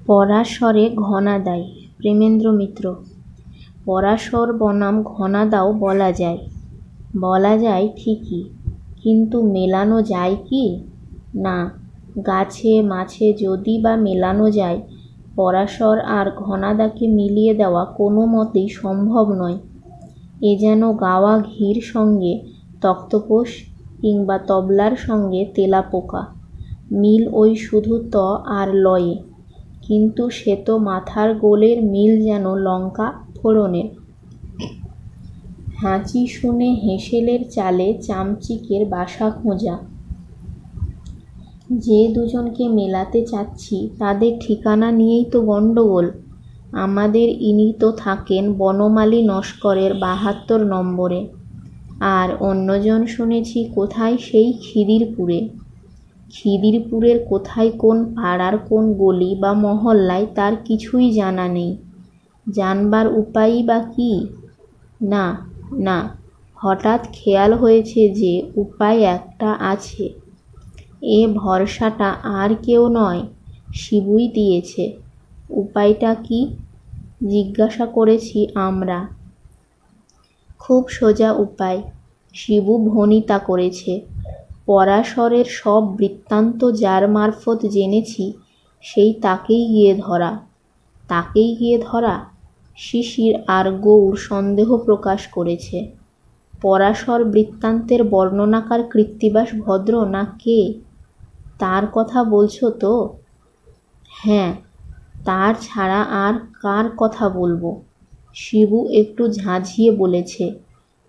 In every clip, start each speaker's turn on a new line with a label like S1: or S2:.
S1: পরাশরে ঘনাদাই। প্রেমেন্দ্র মিত্র। পরাশর বনাম ঘনাদাও বলা যায়, বলা যায় ঠিকই, কিন্তু মেলানো যায় কি? না, গাছে মাছে যদি বা মেলানো যায়, পরাশর আর ঘনাদাকে মিলিয়ে দেওয়া কোনো মতেই সম্ভব নয়। এ যেন গাওয়া ঘির সঙ্গে তক্তপোষ কিংবা তবলার সঙ্গে তেলাপোকা, মিল ওই শুধু ত আর লয়ে, কিন্তু সে তো মাথার গোলের মিল যেন লঙ্কা ফোড়নের। হাঁচি শুনে হেঁসেলের চালে চামচিকের বাসা খোঁজা। যে দুজনকে মেলাতে চাচ্ছি তাদের ঠিকানা নিয়েই তো গণ্ডগোল। আমাদের ইনি তো থাকেন বনমালী নস্করের ৭২ নম্বরে, আর অন্যজন শুনেছি কোথায় সেই খিদিরপুরে। খিদিরপুরের কোথায় কোন পাড়ার কোন গলি বা মহল্লায় তার কিছুই জানা নেই। জানবার উপায়ই বা কী? না না, হঠাৎ খেয়াল হয়েছে যে উপায় একটা আছে। এ ভরসাটা আর কেউ নয়, শিবুই দিয়েছে। উপায়টা কি? জিজ্ঞাসা করেছি আমরা। খুব সোজা উপায়, শিবু ভণিতা করেছে। পরাশরের সব বৃত্তান্ত যার মারফত জেনেছি, সেই তাকেই গিয়ে ধরা। তাকেই গিয়ে ধরা? শিশির আর গৌর সন্দেহ প্রকাশ করেছে। পরাশর বৃত্তান্তের বর্ণনাকার কৃত্তিবাস ভদ্র না কে? তার কথা বলছো তো? হ্যাঁ, তার ছাড়া আর কার কথা বলবো? শিবু একটু ঝাঁঝিয়ে বলেছে,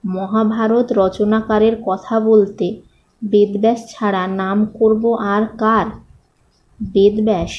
S1: মহাভারত রচনাকারের কথা বলতে বেদব্যাস ছাড়া নাম করব আর কার? বেদব্যাস।